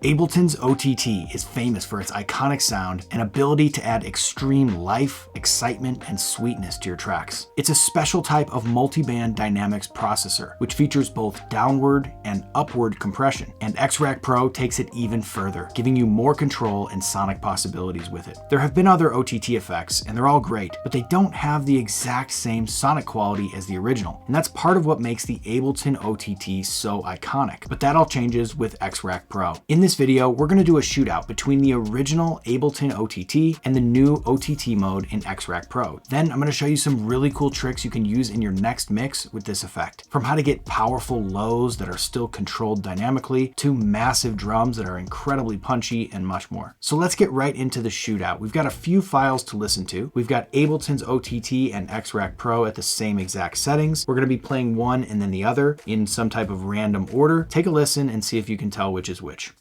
Ableton's OTT is famous for its iconic sound and ability to add extreme life, excitement, and sweetness to your tracks. It's a special type of multiband dynamics processor, which features both downward and upward compression, and Xrack Pro takes it even further, giving you more control and sonic possibilities with it. There have been other OTT effects, and they're all great, but they don't have the exact same sonic quality as the original, and that's part of what makes the Ableton OTT so iconic. But that all changes with Xrack Pro. In this video, we're going to do a shootout between the original Ableton OTT and the new OTT mode in Xrack Pro. Then I'm going to show you some really cool tricks you can use in your next mix with this effect. From how to get powerful lows that are still controlled dynamically to massive drums that are incredibly punchy and much more. So let's get right into the shootout. We've got a few files to listen to. We've got Ableton's OTT and Xrack Pro at the same exact settings. We're going to be playing one and then the other in some type of random order. Take a listen and see if you can tell which is which.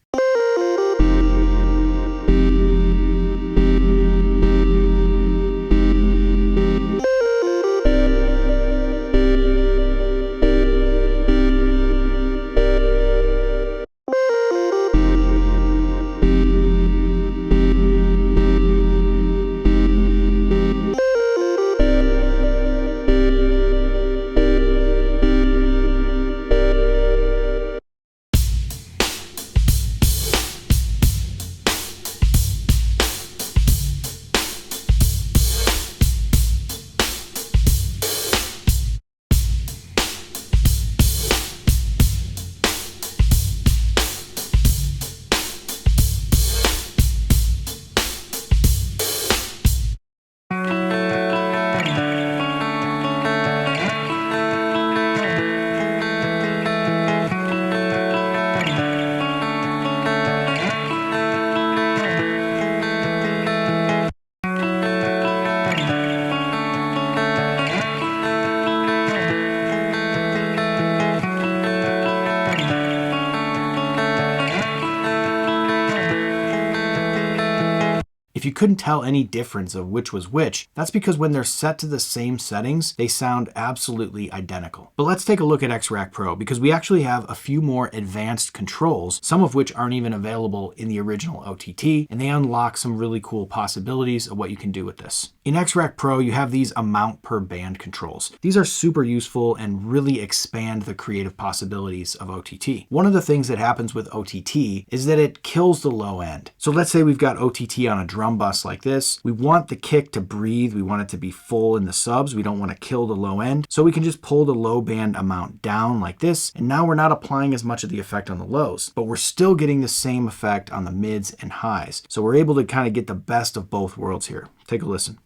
If you couldn't tell any difference of which was which, that's because when they're set to the same settings, they sound absolutely identical. But let's take a look at Xrack Pro because we actually have a few more advanced controls, some of which aren't even available in the original OTT, and they unlock some really cool possibilities of what you can do with this. In Xrack Pro, you have these amount per band controls. These are super useful and really expand the creative possibilities of OTT. One of the things that happens with OTT is that it kills the low end. So let's say we've got OTT on a drum bus like this. We want the kick to breathe. We want it to be full in the subs. We don't want to kill the low end. So we can just pull the low band amount down like this. And now we're not applying as much of the effect on the lows, but we're still getting the same effect on the mids and highs. So we're able to kind of get the best of both worlds here. Take a listen.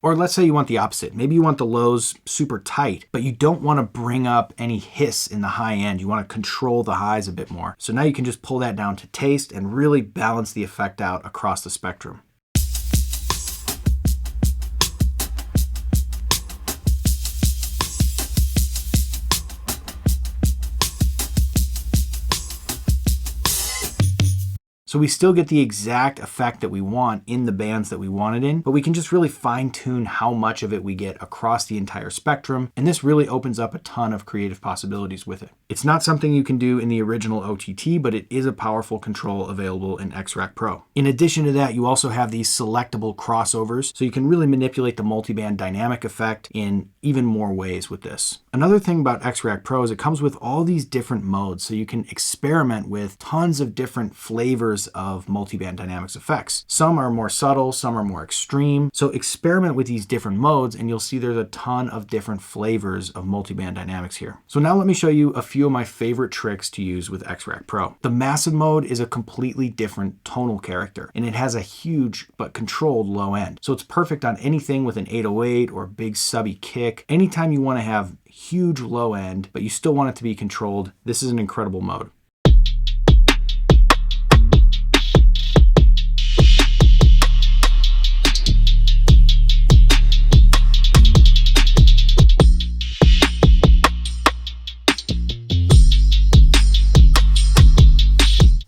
Or let's say you want the opposite. Maybe you want the lows super tight, but you don't want to bring up any hiss in the high end. You want to control the highs a bit more. So now you can just pull that down to taste and really balance the effect out across the spectrum. So we still get the exact effect that we want in the bands that we want it in, but we can just really fine tune how much of it we get across the entire spectrum. And this really opens up a ton of creative possibilities with it. It's not something you can do in the original OTT, but it is a powerful control available in Xrack Pro. In addition to that, you also have these selectable crossovers, so you can really manipulate the multiband dynamic effect in even more ways with this. Another thing about Xrack Pro is it comes with all these different modes, so you can experiment with tons of different flavors of multiband dynamics effects. Some are more subtle, some are more extreme. So experiment with these different modes and you'll see there's a ton of different flavors of multiband dynamics here. So now let me show you a few of my favorite tricks to use with Xrack Pro. The massive mode is a completely different tonal character and it has a huge but controlled low end. So it's perfect on anything with an 808 or big subby kick. Anytime you want to have huge low end, but you still want it to be controlled, this is an incredible mode.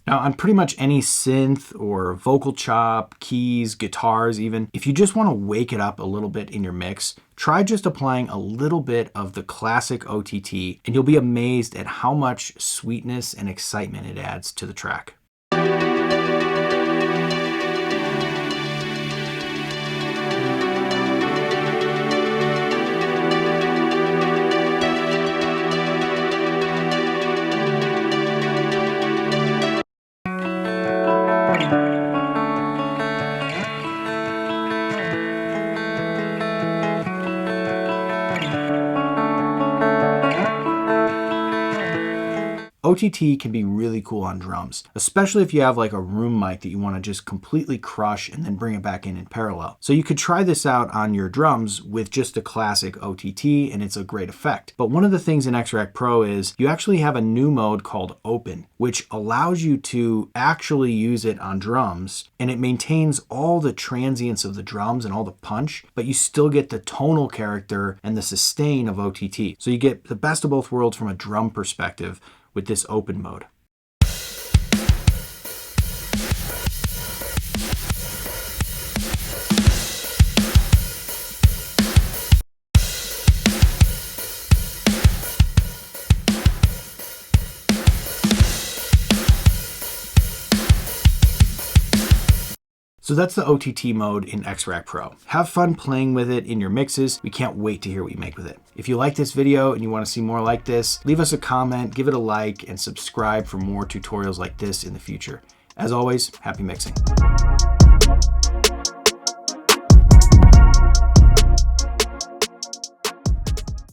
Now, on pretty much any synth or vocal chop, keys, guitars even. If you just want to wake it up a little bit in your mix, try just applying a little bit of the classic OTT and you'll be amazed at how much sweetness and excitement it adds to the track. OTT can be really cool on drums, especially if you have like a room mic that you want to just completely crush and then bring it back in parallel. So you could try this out on your drums with just a classic OTT and it's a great effect. But one of the things in Xrack Pro is you actually have a new mode called Open, which allows you to actually use it on drums, and it maintains all the transients of the drums and all the punch, but you still get the tonal character and the sustain of OTT. So you get the best of both worlds from a drum perspective with this open mode. So that's the OTT mode in Xrack Pro. Have fun playing with it in your mixes. We can't wait to hear what you make with it. If you like this video and you want to see more like this, leave us a comment, give it a like, and subscribe for more tutorials like this in the future. As always, happy mixing.